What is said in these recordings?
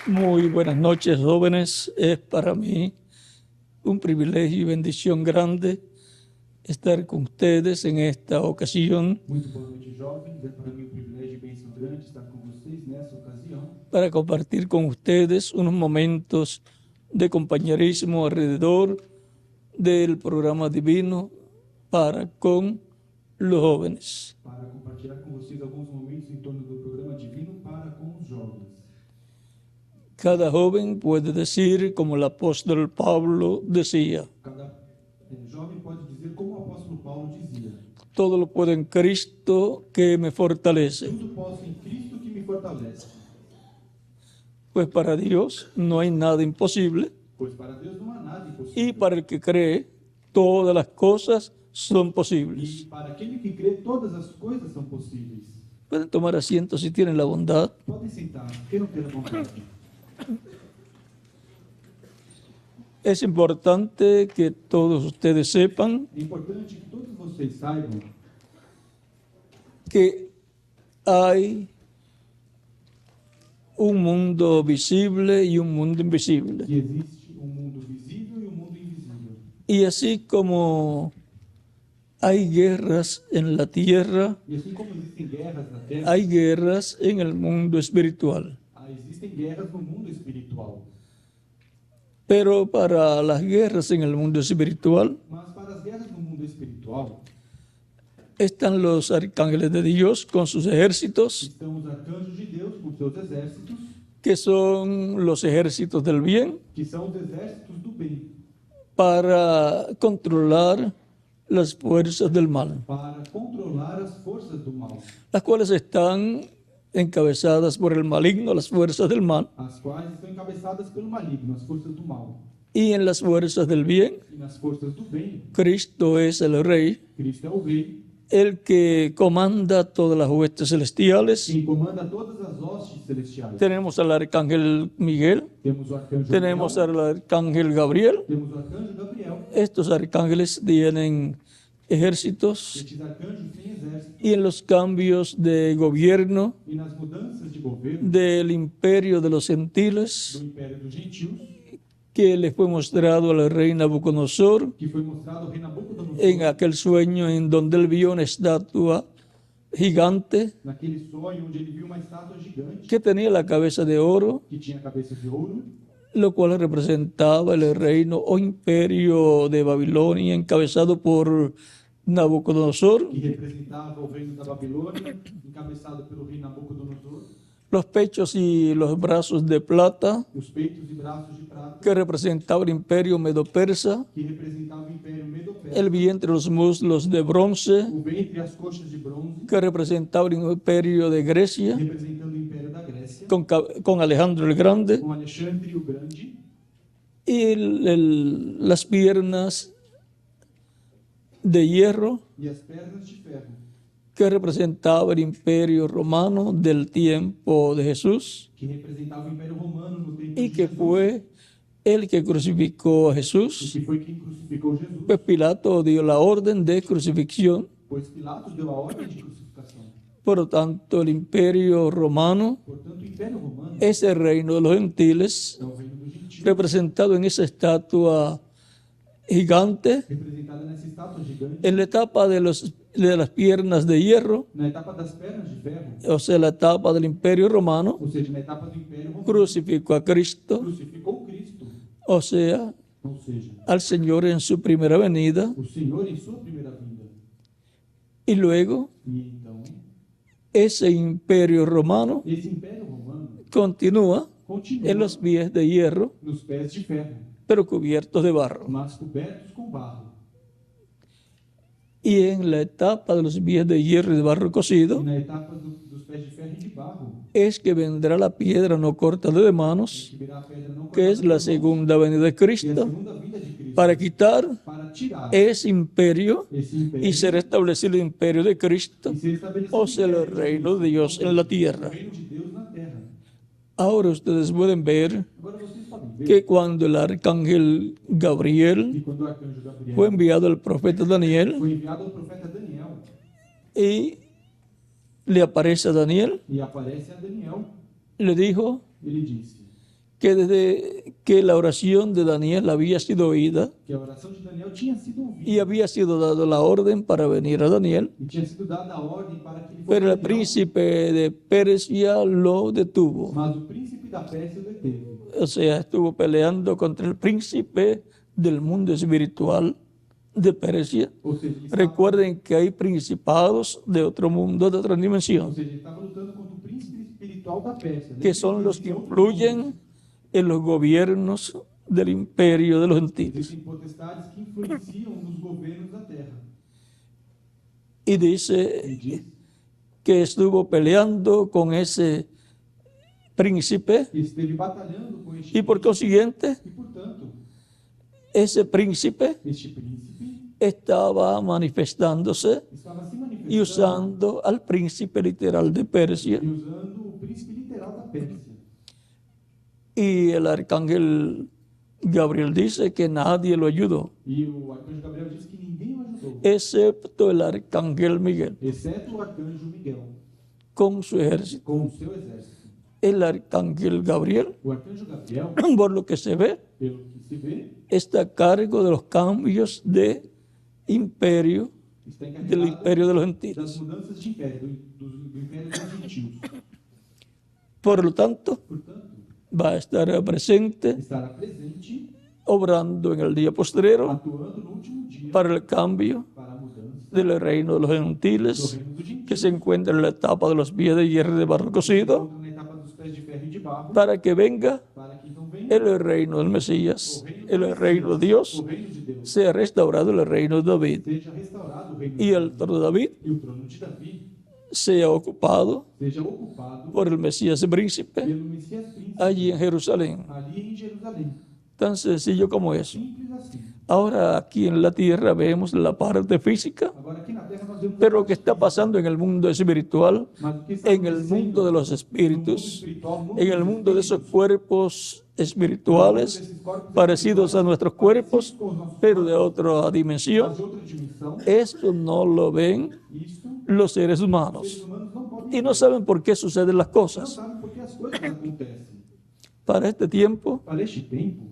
Muy buenas noches, jóvenes. Es para mí un privilegio y bendición grande estar con ustedes en esta ocasión Muito boa noite, jovens. É para mim um privilégio e bênção grande estar com vocês nessa ocasião para compartir con ustedes unos momentos de compañerismo alrededor del programa divino para con los jóvenes. para compartilhar com vocês alguns momentos em torno do programa divino para com os jovens. Cada joven puede decir, como el apóstol Pablo decía, Cada jovem pode dizer como o apóstolo Paulo dizia: todo lo puedo en Cristo que me fortalece. tudo posso em Cristo que me fortalece. Pues para Dios no hay nada imposible Pois para Deus não há nada y impossível. para el que cree todas las cosas son E posibles. para aquele que crê, todas as coisas são possíveis. Pueden tomar asiento si tienen la bondad. Podem sentar, queiram ter a vontade. Es importante que todos ustedes sepan É importante que todos vocês saibam que hay un mundo visible y un mundo invisible. que existe um mundo visível e um mundo invisível. Y así como hay guerras en la tierra, E assim como existem guerras na Terra, hay guerras en el mundo espiritual. existem guerras no mundo espiritual. Pero para las guerras en el mundo espiritual Mas para as guerras no mundo espiritual, están los arcángeles de Dios con sus ejércitos, estão os arcanjos de Deus com seus exércitos, que son los ejércitos del bien, que são os exércitos do bem, para controlar las fuerzas del mal, para controlar as forças do mal, las cuales están encabezadas por el maligno, las fuerzas del mal, as quais estão encabeçadas pelo maligno, as forças do mal. y en las fuerzas del bien, E nas forças do bem, Cristo es el Rey, Cristo é o rei, el que comanda todas las huestes celestiales. quem comanda todas as hostes celestiais. Tenemos al arcángel Miguel, Temos o arcanjo tenemos Miguel, al arcángel Gabriel. temos o arcanjo Gabriel. Estos arcángeles tienen ejércitos Estes arcanjos têm exércitos. y en los cambios de gobierno E nas mudanças de governo del imperio de los gentiles do Império dos Gentios, que le fue mostrado al rey Nabucodonosor que foi mostrado ao rei Nabucodonosor, en aquel sueño en donde él vio una estatua gigante naquele sonho onde ele viu uma estátua gigante que tenía la cabeza de oro, que tinha cabeça de ouro, lo cual representaba el reino o imperio de Babilonia encabezado por Nabucodonosor. que representava o reino da Babilônia, encabeçado pelo rei Nabucodonosor, Los pechos y los brazos de plata os peitos e braços de prata, que representaba el imperio medo-persa, que representava o Império Medo-Persa, el vientre y los muslos de bronce o ventre e as coxas de bronze, que representaba el imperio de Grecia representando o Império da Grécia, con Alejandro el Grande, com Alexandre o Grande, y las piernas de hierro e as pernas de ferro, que representaba el imperio romano del tiempo de Jesús que representava o Império Romano no tempo y de que Jesus, fue el que crucificó a e Jesús. que foi quem crucificou Jesus, Pues Pilato dio la orden de crucifixión. pois Pilatos deu a ordem de crucificação. Por lo tanto, el imperio romano Portanto, o Império Romano es el reino de los gentiles, é o reino dos gentios, representado en esa estatua gigante, representada nessa estátua gigante, en la etapa de las piernas de hierro, na etapa das pernas de ferro, o sea, la etapa del imperio romano, ou seja, na etapa do Império Romano, crucificó a Cristo, crucificou Cristo, o sea, ou seja, al Señor en su primera venida, o Senhor em sua primeira vinda. y luego E então, ese imperio romano esse Império Romano continúa continua en los pies de hierro, nos pés de ferro, pero cubiertos de barro. mas cobertos com barro. Y en la etapa de los pies de hierro y de barro E cocido, na etapa dos pés de ferro e de barro, es que vendrá la piedra no cortada de manos, que virá a pedra não que es cortada la por mãos, segunda venida de que é a Cristo, segunda vinda de Cristo, para quitar para tirar ese imperio esse império y ser establecido el imperio de Cristo, e ser estabelecido o sea, el reino de Dios en la o tierra. reino de Deus na terra. Ahora ustedes pueden ver Agora vocês podem ver que cuando el arcángel Gabriel que quando o arcanjo Gabriel fue enviado al profeta Daniel foi enviado ao profeta Daniel y le aparece a Daniel, e aparece a Daniel, le dijo, ele disse: que desde que la oración de Daniel había sido oída que a oração de Daniel tinha sido ouvida y había sido dado la orden para venir a Daniel, e tinha sido dada a ordem para que ele fosse pero el a Daniel, príncipe de Persia lo detuvo. mas o príncipe da Pérsia o deteve. O sea, estuvo peleando contra el príncipe del mundo espiritual de Persia. Ou seja, ele estava, Recuerden que hay principados de otro mundo, de otra ou dimensión, seja, ele estava lutando contra o príncipe espiritual da Pérsia, que né? son los que Existem outros influyen en los gobiernos del imperio de los mundos. gentiles. Existem potestades que influenciam nos governos da terra. Y E dice diz que estuvo peleando con ese príncipe que esteve batalhando com este y por consiguiente e, portanto, ese príncipe este príncipe estaba manifestándose estava se y manifestando usando al príncipe literal de Persia. e usando o príncipe literal da Pérsia. Y el arcángel Gabriel dice que nadie lo ayudó, E o arcanjo Gabriel diz que ninguém o ajudou, excepto el arcángel Miguel exceto o arcanjo Miguel, con su ejército. com o seu exército. El arcángel Gabriel, O arcanjo Gabriel, por lo que se ve, pelo que se vê, está a cargo de los cambios de imperio, está del encarregado imperio de los das gentiles. mudanças de império, do império dos gentios. Por lo tanto, Portanto, va a estar presente, estará presente, obrando en el día postrero atuando no último dia para el cambio para a mudança del reino de los do gentiles, reino dos gentios, que se encuentra en la etapa de los pies de hierro y de barro cocido, encontra na etapa dos pés de ferro e de barro, para que venga para que então venha el reino del Mesías, el reino de Dios, o reino de Deus, sea restaurado el reino de David seja restaurado o reino y de el trono de David e o trono de Davi sea ocupado seja ocupado por el Mesías príncipe pelo Messias príncipe allí en Jerusalén. ali em Jerusalém. Tan sencillo como eso. Simples assim. Ahora aquí en la tierra vemos la parte física, Agora aqui na terra nós vemos pero lo que está pasando en el mundo espiritual, mas o que está en el acontecendo mundo de los no mundo espíritus, espiritual, no mundo en el dos mundo de esos espíritus, cuerpos espirituales desses corpos parecidos a nuestros cuerpos, parecidos com os nossos pero de corpos, otra dimensión, mas de outra dimensão, esto no lo ven isso los seres os humanos seres humanos não podem y no ver. saben por qué suceden las Não cosas. sabem por que as coisas acontecem. Para este tiempo Para este tempo,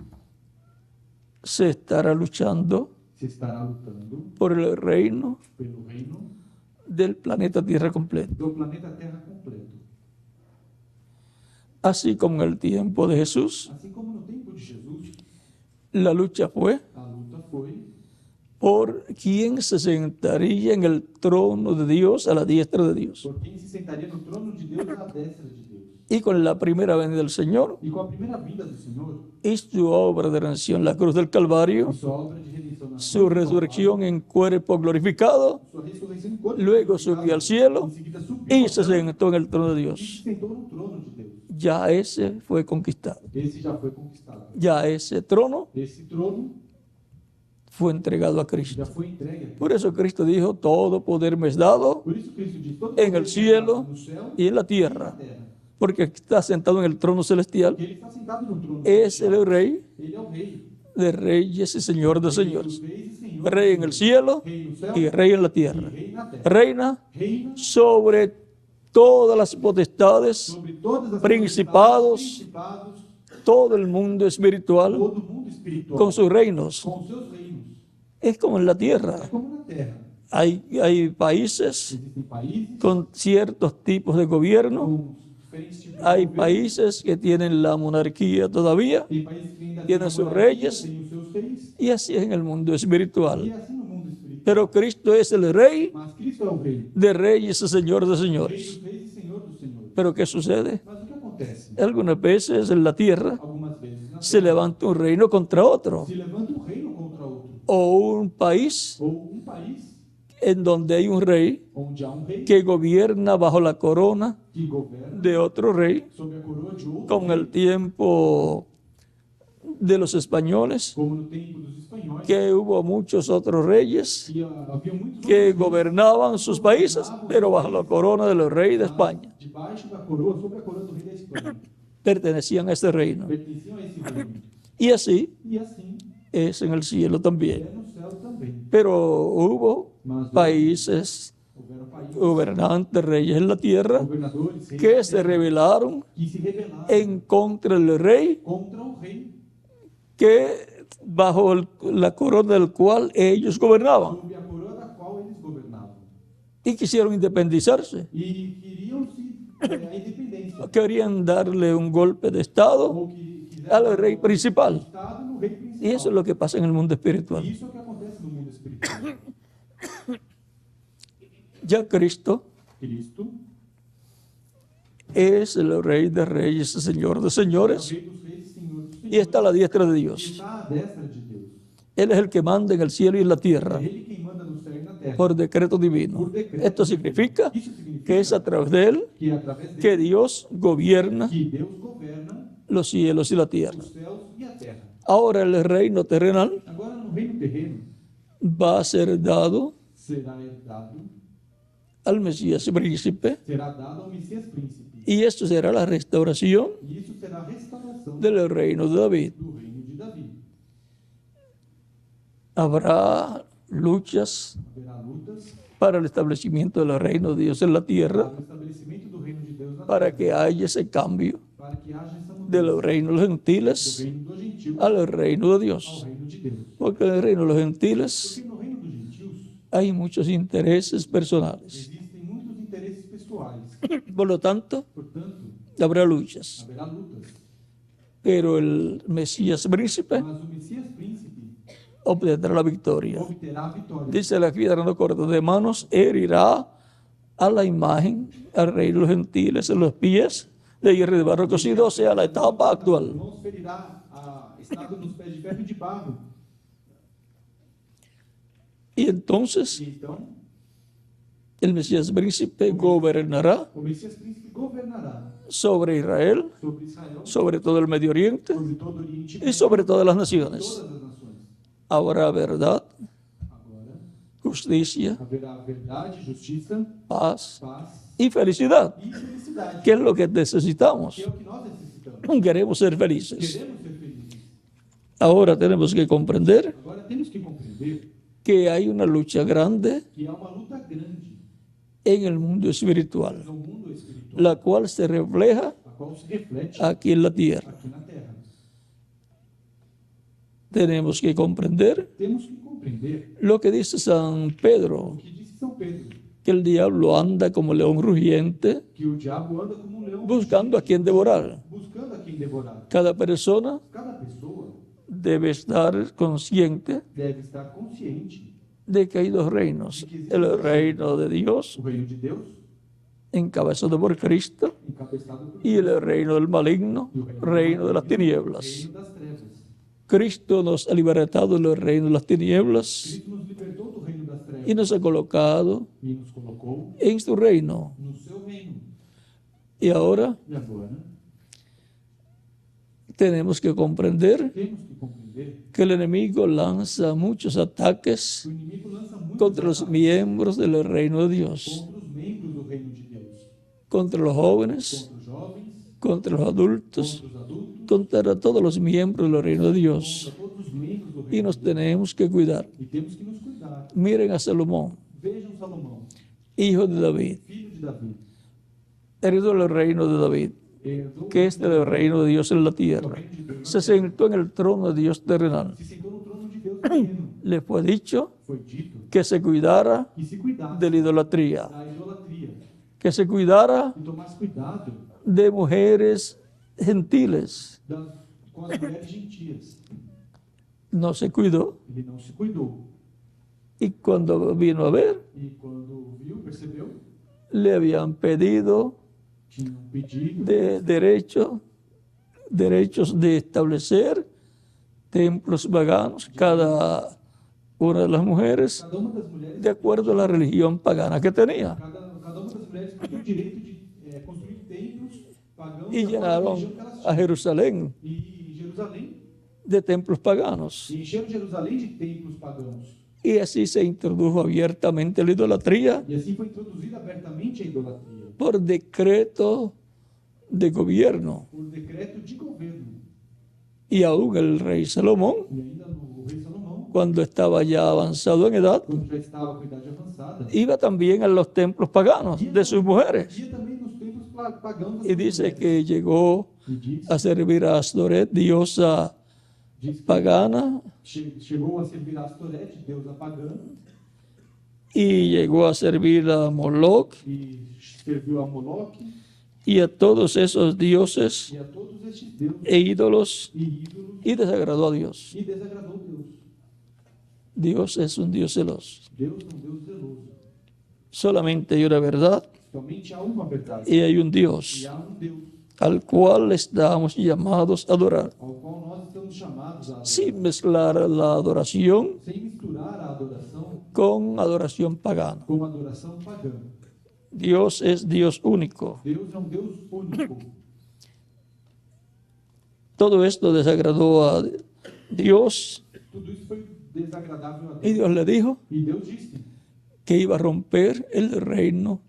se estará luchando se estará lutando por el reino pelo reino del planeta Tierra completo. do planeta Terra completo. Así como en el tiempo de Jesús, Assim como no tempo de Jesus, la lucha fue a luta foi por quién se sentaría en el trono de Dios a la diestra de Dios. por quem se sentaria no trono de Deus à destra de Deus. Y con la primera venida del Señor E com a primeira vinda do Senhor, y su obra de redención, la cruz del Calvario, e sua obra de redenção na su resurrección en cuerpo glorificado, sua ressurreição em corpo, luego subió al cielo em seguida subiu y ao se céu, sentó en el trono de e Dios. se sentou no trono de Deus. Ya ese fue conquistado. Esse já foi conquistado. Ya ese trono Esse trono fue entregado a Cristo. já foi entregue. Por eso Cristo dijo, todo poder me es dado Por isso Cristo diz, todo en poder el cielo no céu y en la e na tierra, terra. porque está sentado en el trono celestial, Que ele está sentado no trono. es el rey Ele é o rei. de reyes y señor de Rei señores, dos reis e senhor rey en dos el senhores. cielo Rei no céu y rey en la e tierra. rei na terra. Reina Reina sobre todas las potestades, sobre todas as principados, principados, todo el mundo espiritual todo o mundo espiritual, con sus reinos. com seus reinos. Es como en la tierra. Como na terra. Hay países Existem países con ciertos tipos de gobierno, com diferentes tipos de hay governo. países que tienen la monarquía todavía, Tem países que ainda tienen têm a sus monarquia, reyes. têm os seus reis. y así es en el mundo E espiritual. é assim no mundo espiritual. Pero Cristo es el rey Mas Cristo é o rei. de reyes y señor de Rei señores. dos reis e senhor dos senhores. Pero ¿qué sucede? Mas o que acontece? Algunas veces en la tierra Algumas vezes na se terra, levanta un reino contra otro, se levanta um reino contra outro. o un país Ou um país en donde hay un rey onde há um rei que gobierna bajo la corona que governa de otro rey, sob a coroa de outro, como en el tiempo de los españoles, como no tempo dos espanhóis, que hubo muchos otros reyes que havia muitos que outros reis gobernaban sus países, pero bajo la corona del rey de España. debaixo da coroa, sobre a coroa do rei da Espanha. Pertenecían a ese reino. Pertenciam a esse reino. Y así E assim es en el cielo también. é no céu também. Pero hubo Mas países houveram países, gobernantes, reyes en la tierra, governadores, reis, que se rebelaron que se rebelaram en contra del rey, contra o rei, que bajo la corona del cual ellos gobernaban, sob a coroa da qual eles governavam. y quisieron independizarse. E queriam a independência. Querían darle un golpe de estado Ou que quiseram al rey principal. Estado no rei principal. Y eso es lo que pasa en el mundo espiritual. Isso é o que acontece no mundo espiritual. Ya Cristo Cristo es el rey de reyes, el señor de é o señores, rei dos reis e senhor dos y está a la diestra de E Dios. está à destra de Deus. Él es el que manda en el cielo y en la tierra É ele quem manda no céu e na terra. por decreto divino. Esto significa Isso significa que es a través de él que através dele que Dios gobierna que Deus governa los cielos y la tierra. os céus e a terra. Ahora el reino terrenal Agora no reino terreno va a ser dado será herdado, al Mesías príncipe, será dado ao Messias príncipe. y esto será la restauración E isso será a restauração del reino de David. do reino de Davi. Habrá luchas Haverá lutas para el establecimiento del reino de Dios en la tierra, para o estabelecimento do reino de Deus na para terra, que haya ese cambio para que haja essa mudança del reino de los do gentiles reino dos gentios al reino de ao Dios. reino de Deus. Porque en el reino de los gentiles Porque no reino dos gentios hay muchos intereses personales. existem muitos interesses pessoais. Por lo tanto, Portanto, habrá luchas. haverá lutas. Pero el Mesías príncipe Mas o Messias príncipe obtendrá la victoria. obterá a vitória. Dice la piedra no corta de manos, herirá a la imagen, al rey de los gentiles, en los pies de hierro de barro cocido, o sea, la etapa actual. Não se ferirá a estátua nos pés de ferro e de barro. Y entonces E então, el Mesías príncipe gobernará o Messias príncipe governará sobre Israel, sobre Israel, sobre todo el Medio Oriente sobre todo o Oriente y sobre todas las e naciones. todas as nações. Habrá verdad, Agora, justicia, haverá verdade, justiça, paz paz y felicidad, e felicidade. que es lo que necesitamos. Que é o que nós necessitamos. Queremos ser felices. Queremos ser felizes. Ahora tenemos que comprender Agora temos que compreender que hay una lucha grande que há uma luta grande en el mundo espiritual, no mundo espiritual, la cual se refleja a qual se reflete aquí en la tierra. aqui na terra. Tenemos que comprender Temos que compreender lo que dice San o Pedro, que disse São Pedro, que el diablo anda como león rugiente que o diabo anda como um leão buscando a quien devorar. buscando a quem devorar. Cada persona Cada pessoa debe estar consciente deve estar consciente de que hay dos reinos, el reino de Dios, do reino de Deus, encabezado por Cristo, encabeçado por y el reino del maligno, reino de las tinieblas. reino das trevas. Cristo nos ha libertado del reino de las tinieblas Cristo nos libertou do reino das trevas y nos ha colocado e nos colocou en su reino. no seu reino. Y ahora E agora tenemos que comprender temos que compreender que el enemigo lanza muchos ataques que o inimigo lança muitos contra los ataques miembros del reino de Dios, contra os membros do reino de Deus, contra los jóvenes, contra os jovens, contra los adultos, contra os adultos, contra todos los miembros del reino de Dios. contra todos os membros do Y reino nos de Deus. tenemos que cuidar. E temos que nos cuidar. Miren a Salomón, Vejam Salomão, hijo de David, filho de Davi, heredó el reino de David, herdou que es el reino de Dios en la o tierra. reino de Deus. Se sentó en el trono de Dios terrenal. Se sentou no trono de Deus terreno. Le fue dicho Foi dito que se cuidara que se cuidasse de la idolatría, da idolatria que se cuidara e tomasse cuidado de mujeres gentiles. com as mulheres gentias. No se cuidó. Ele não se cuidou. Y cuando vino a ver, E quando viu, percebeu, le habían pedido tinha pedido de derechos de establecer templos paganos, cada una de las mujeres, cada uma das mulheres, de acuerdo a la religión pagana que tenía. cada uma das mulheres tinha o direito de construir templos pagãos Y da llenaron religião que elas a tinham. Jerusalén E Jerusalém, de templos paganos. e encheram Jerusalém de templos pagãos. Y así se introdujo abiertamente la idolatría E assim foi introduzida abertamente a idolatria, por decreto de gobierno. por decreto de governo. Y aún el rey Salomón, E ainda no rei Salomão, cuando estaba ya avanzado en edad, quando já estava com idade avançada, iba también a los templos paganos de sus mujeres. ia também nos templos pagãos das Y dice mulheres. que llegó E diz, a servir a Astoret, diosa diz que pagana, chegou a servir a Astorete, deusa pagã, y llegó a servir a Moloch e serviu a Moloque y a todos esos dioses e a todos estes deuses e ídolos, e ídolos, y desagradó a Dios. e desagradou Deus. Dios es un Dios celoso. Deus é um Deus zeloso. Solamente hay una verdad Somente há uma verdade. y hay un E Dios há Deus al cual estamos llamados a adorar, ao qual nós estamos chamados a adorar. sin mezclar la adoración Sem misturar a adoração con adoración pagana. com adoração pagã. Dios es Dios único. Deus é um Deus único. Todo esto desagradó a Dios Tudo isso foi desagradável a y Deus. Dios le dijo E Deus disse que iba a romper el reino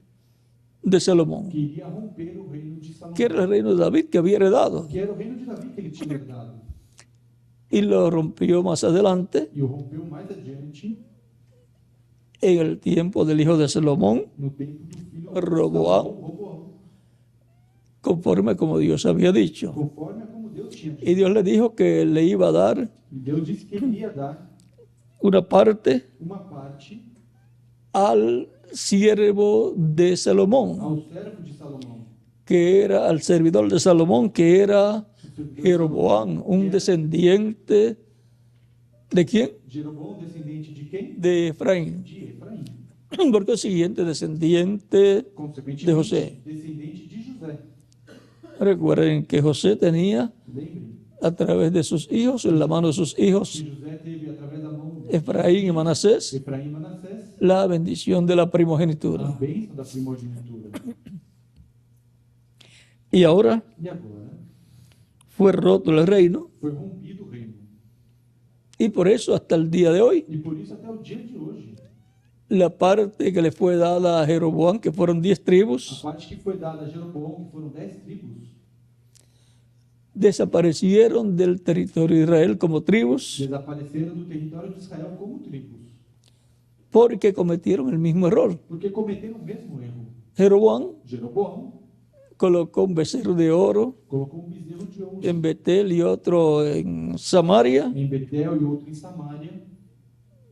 de Salomón, que iria romper o reino de Salomão, que era el reino de David que había heredado, que era o reino de Davi que ele tinha herdado. y lo rompió más adelante E o rompeu mais adiante en el tiempo del hijo de Salomón, no tempo do filho Roboão, Roboão, conforme como Dios había dicho. conforme a como Deus tinha dito. Y Dios le dijo que le iba a dar E Deus disse que ele ia dar una parte uma parte al siervo de Salomón, ao servo de Salomão, que era al servidor de Salomón, que era Jeroboam, un descendiente de quién? Jeroboão, descendente de quem? De Efraín. De Efraim. Por consiguiente, descendiente Consequentemente, de José. descendente de José. Recuerden que José tenía Lembrem a través de sus hijos, en la mano de sus hijos, que José teve, através da mão de Efraín y Manasés, Efraim e Manassés, la bendición de la a primogenitura. bênção da primogenitura. Y ahora E agora fue roto el reino, foi rompido o reino. y por eso hasta el día de hoy, E por isso, até o dia de hoje, la parte que le fue dada a Jeroboam, que fueron 10 a tribus, parte que foi dada a Jeroboão, que foram 10 tribos, desaparecieron del territorio de Israel como tribus, desapareceram do território de Israel como tribos, porque cometieron el mismo error. porque cometeram o mesmo erro. Jeroboam Jeroboão colocó un becerro de oro colocou um bezerro de ouro en Betel y otro en Samaria, em Betel e outro em Samaria,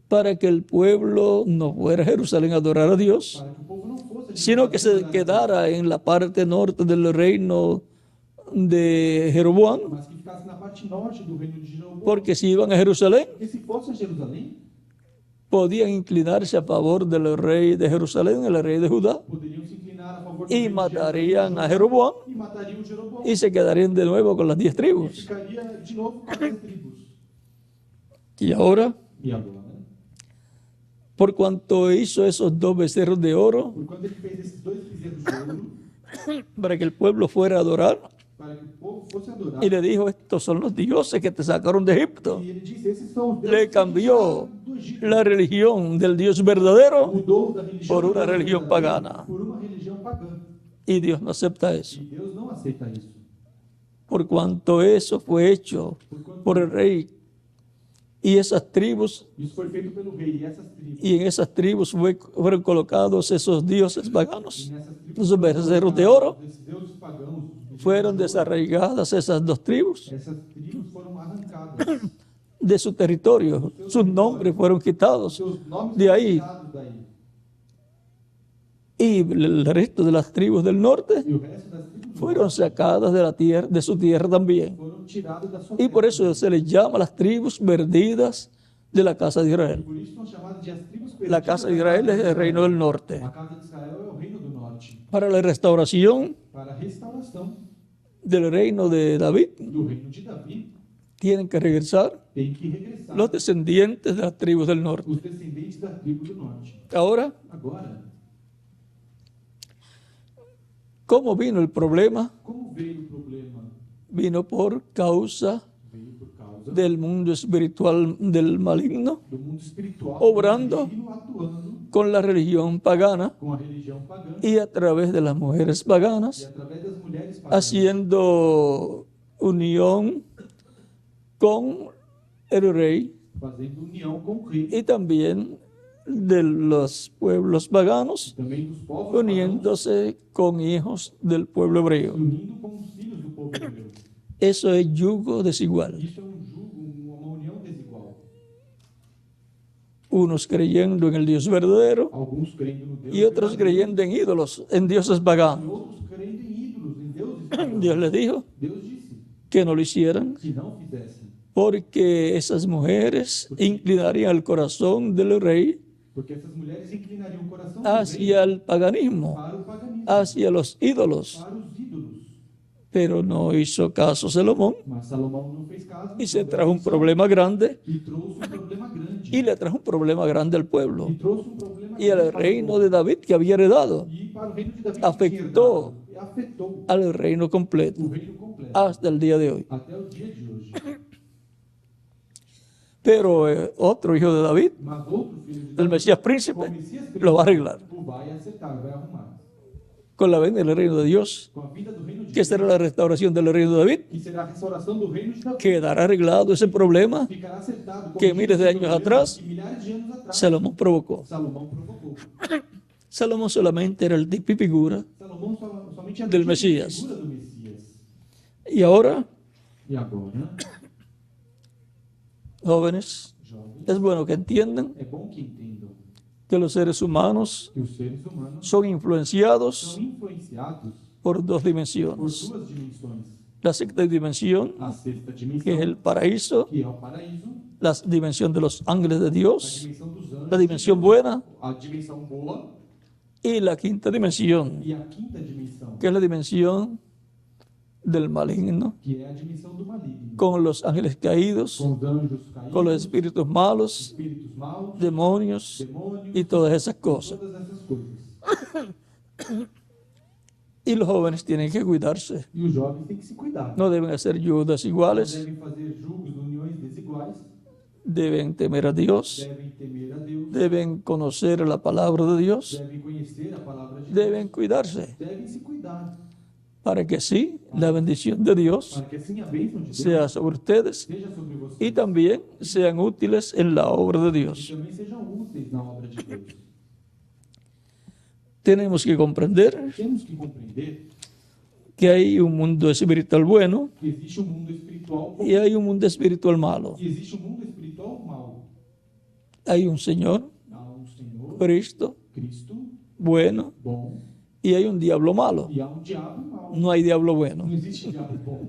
para que el pueblo no fuera a Jerusalén a adorar a Dios, para que o povo não fosse a sino que se Jerusalém, quedara en la parte norte del reino de Jeroboam, mas que ficasse na parte norte do reino de Jeroboão. porque si iban a Jerusalén, Porque se fosse a Jerusalém, podían inclinarse a favor del rey de Jerusalén, el rey de Judá, poderiam se inclinar a favor do y rei de matarían a Jeroboão Jeroboam e matariam Jeroboão. y se quedarían de nuevo con las 10 E tribus. ficaria de novo com 10 tribos. Y ahora, E agora, por cuanto hizo esos 2 becerros de oro por quando ele fez esses 2 bezerros de ouro, para que el pueblo fuera a adorar, para que o povo fosse adorar, y le dijo, estos son los dioses que te sacaron de Egipto, e ele disse, esses são os deuses le que te cambió tiraram do Egito. la religión del Dios verdadero Mudou da religião por una verdadeira religión pagana. por uma religião pagã. Y Dios no acepta eso. E Deus não aceita isso. Por cuanto eso fue hecho por el rey y esas tribus, Isso foi feito pelo rei e essas tribos. y en esas tribus fueron colocados esos dioses paganos, E nessas tribos, esos becerros de oro, esses deuses pagãos, fueron desarraigadas esas 2 tribus essas tribos foram arrancadas. de su territorio, sus nombres fueron quitados, Seus nomes de foram ahí. tirados daí. y el resto de las tribus del norte E o resto das tribos fueron sacadas de la tierra, de su tierra también. foram tirados da sua Y por terra. eso se les llama las tribus perdidas de la casa de Israel. Por isso são chamadas de as tribos La perdidas casa de da Israel es casa de el reino del norte. A casa de Israel é o reino do norte. Para la restauración Para a restauração del reino de David, do reino de Davi, tienen que regresar tem que regressar los descendientes de las tribus del norte. os descendentes da tribo do norte. Ahora, Agora, ¿cómo vino el problema? como veio o problema? Vino por causa Veio por causa del mundo espiritual del maligno, do mundo espiritual, Obrando. do maligno atuando con la religión pagana com a religião pagã y a través de las mujeres e paganas, através das mulheres pagãs, haciendo unión con el rey fazendo união com o rei, y también de los pueblos paganos, também dos povos pagãos, uniéndose con hijos del pueblo hebreo. unindo com os filhos do povo hebreu. Eso es yugo desigual. Isso é uma união desigual. Unos creyendo en el Dios verdadero Alguns crendo no Deus y otros verdadeiro, creyendo en ídolos, en dioses e paganos. outros crendo em ídolos, em deuses pagãos. Dios les dijo Deus disse que no lo hicieran que não fizessem, porque esas mujeres inclinarían el corazón del rey porque essas mulheres inclinariam o coração do rei hacia el paganismo, para o paganismo, hacia los ídolos. para os ídolos. Pero no hizo caso Salomón Mas Salomão não fez caso, y se não trajo un deu atenção, problema grande e trouxe um problema grande. y le trajo un problema grande al pueblo E trouxe um problema y al grande para o reino povo. de David que había heredado, E para o reino de Davi afectou que tinha herdado, afetou al reino completo o reino completo hasta el día de hoy. até o dia de hoje. Pero otro hijo de David, Mas outro filho de el Davi, Mesías o príncipe, Messias lo va a arreglar. o vai acertar, vai arrumar. Con la venida del reino de Dios, Com a vinda do reino de que será la restauración del reino de David, que será a restauração do reino de Davi, quedará arreglado ese problema ficará acertado com que o miles de reino años Davi, atrás que milhares de anos atrás Salomón provocó. Salomão provocou. Salomón solamente era el tipo y figura, Salomão somente era Del tipo de Mesías. figura do Messias. y ahora, E agora, jóvenes, jovens, es bueno que entiendan é bom que entendam que los seres humanos que os seres humanos son influenciados são influenciados por dos por dimensiones. duas dimensões. La sexta dimensión, A sexta que dimensão, es el paraíso, que é o paraíso, la dimensión de los ángeles de a Dios, dimensão dos anjos, la dimensión buena, a dimensão boa, y la quinta dimensión, e a quinta dimensão, que es la dimensión del maligno, que é a dimensão do maligno, con los ángeles caídos, com os anjos caídos, con los espíritus malos, espíritos maus, demonios demônios, y todas esas cosas. todas essas coisas. Y los jóvenes tienen que cuidarse. E os jovens têm que se cuidar. No deben hacer yugos Não desiguales, devem fazer julgos, uniões desiguais, deben temer a Dios, devem temer a Deus, deben conocer la palabra de Dios, devem conhecer a palavra de deben Deus, cuidarse devem se cuidar, para que así la bendición de Dios para que assim a bênção de Deus sea sobre ustedes seja sobre vocês y también sean útiles en la obra de e Dios. também sejam úteis na obra de Deus. Tenemos que comprender Temos que compreender que hay un mundo espiritual bueno que existe um mundo espiritual bom y hay un mundo espiritual malo. e existe um mundo espiritual mau. Hay un Señor, Há um Senhor, Cristo, Cristo, bueno, bom, y hay un diablo malo. e há um diabo mau. No hay diablo bueno. Não existe diabo bom.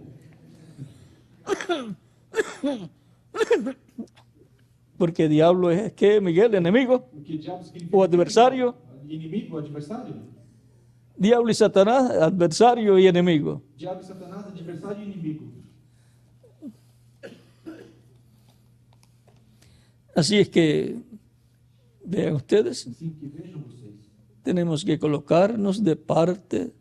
Porque diablo es que Miguel, enemigo, Porque diabo significa o adversario. Inimigo, adversário. Diablo y Satanás, adversario y enemigo. Diabo e Satanás, adversário e inimigo. Así es que, vean ustedes, Assim que vejam vocês. tenemos que colocarnos de parte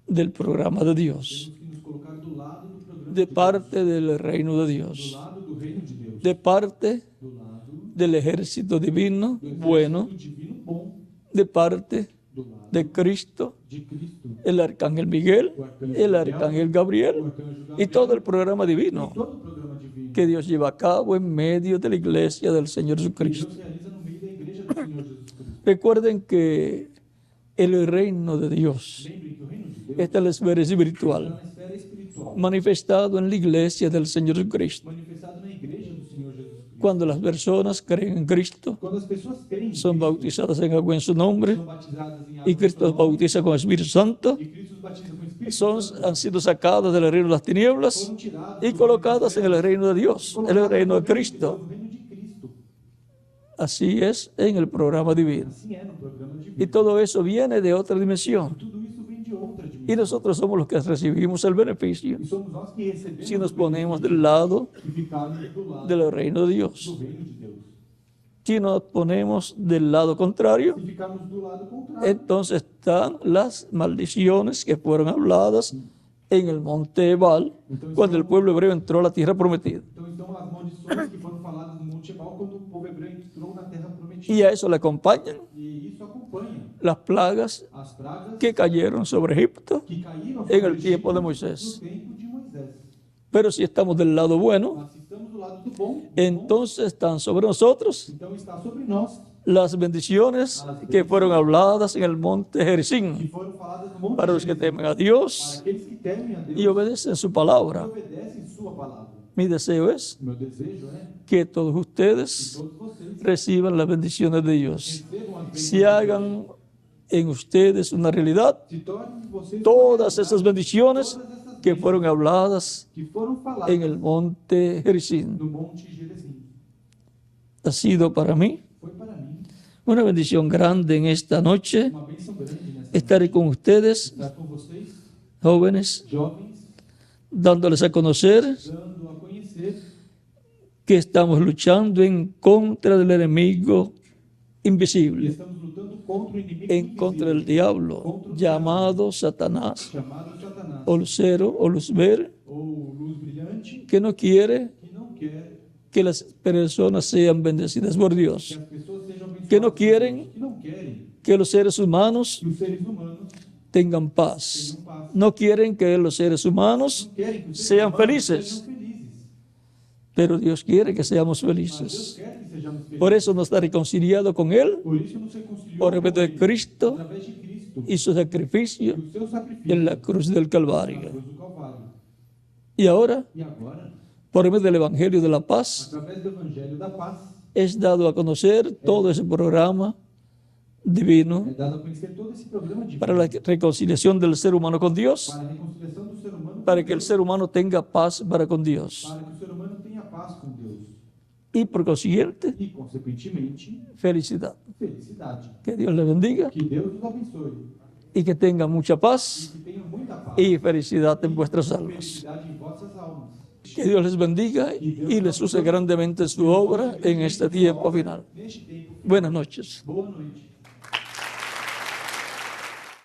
del programa de Dios, Temos que nos colocar do lado do programa de de parte del reino de Deus, do Dios, lado do reino de Deus, de parte do lado del ejército divino do bueno, exército divino bom, de parte do lado de Cristo, de Cristo, el arcángel Miguel, el arcángel o Gabriel arcanjo y Gabriel, todo el programa e divino todo o programa divino que Dios lleva a cabo en medio de la iglesia del Señor que Jesucristo. Deus realiza no meio da igreja do Senhor Jesus Cristo. Recuerden que el reino de Dios Lembrem que o reino de Deus está en la esfera está espiritual, na esfera espiritual, manifestado en la iglesia del Señor Jesucristo. manifestado na igreja do Senhor Jesus Cristo. Cuando las personas creen en Cristo, Quando as pessoas creem em son Cristo, bautizadas en agua en su nombre são batizadas em água y em Cristo seu los nome, bautiza con el Espíritu Santo, e Cristo os batiza com o Espírito son, Santo, han sido sacadas del reino de las tinieblas foram tirados y do colocadas en reino el reino de Dios, en el reino de Cristo. do reino de Cristo. Así es en el programa divino. Assim é no programa divino. Y todo eso viene de otra dimensión. Tudo isso vem de outra Y dimensão. nosotros somos los que recibimos el beneficio E somos nós que recebemos si nos o ponemos benefício del lado e ficarmos do lado del reino de do Dios. reino de Deus. Si nos ponemos del lado contrario, Se ficarmos do lado contrário, entonces están las maldiciones que fueron habladas en el monte Ebal cuando el pueblo hebreo entró a la tierra prometida. então estão as maldições que foram faladas no Monte Ebal quando o povo hebreu entrou na terra prometida. Y a eso le acompañan E isso acompanha las plagas as pragas que cayeron sobre Egipto que caíram en sobre el tiempo de Egito Moisés. no tempo de Moisés. Pero si estamos del lado bueno, Mas se estamos do lado do bom. entonces están sobre nosotros Então está sobre nós, las bendiciones que fueron habladas en el monte que Gerizim foram faladas no monte para los que Gerizim, temen a para Dios aqueles que temem a Deus y obedecen su e palabra. obedecem sua palavra. Mi deseo es O meu desejo é que todos que ustedes todos vocês reciban las bendiciones de Dios, recebam as bênçãos se de Deus, hagan en ustedes una realidad se tornem vocês todas uma esas realidade, bendiciones todas essas que bênçãos fueron habladas que foram faladas en el monte Gerizim. no monte Gerizim. Ha sido para mí Foi para mim una bendición grande en esta noche uma bênção grande nessa estar con ustedes, estar com vocês, jóvenes, jovens, dándoles a conocer dando a conhecer que estamos luchando en contra del enemigo que invisible, estamos lutando contra o inimigo en contra invisível, del diablo, llamado Satanás, chamado Satanás, o lucero, o luzber, ou luz brilhante, que no quiere que não quer que las personas sean bendecidas por que Dios, as pessoas sejam abençoadas, que no por quieren Deus, que não querem que los seres humanos que os seres humanos tengan paz, tenham paz, no quieren que los seres humanos não querem que os seres sean humanos felices, sejam felizes, pero Dios quiere que seamos mas Deus felices. quer que sejamos felizes. Por eso nos está reconciliado con Él Por isso nos reconciliou por medio com de Ele, Cristo através de Cristo y su sacrificio e o seu sacrifício en la cruz del na Calvario. cruz do Calvário. Y ahora, E agora, por medio del Evangelio de la Paz, através do Evangelho da Paz, es dado a conocer todo ese programa divino é dado a conhecer todo esse programa divino para la reconciliación del ser humano con Dios, para a reconciliação do ser humano para com que el Deus, ser humano tenga paz para con Dios. para que o ser humano tenha paz com Deus Y por consiguiente, e, consequentemente, felicidad. felicidade. Que Dios le bendiga Que Deus nos abençoe y que tengan mucha e paz que tenham muita paz y felicidad en vuestras almas. felicidade em vossas almas. Que Dios les bendiga y les use grandemente su obra en este tiempo final. Neste tempo, Buenas noches. boa noite.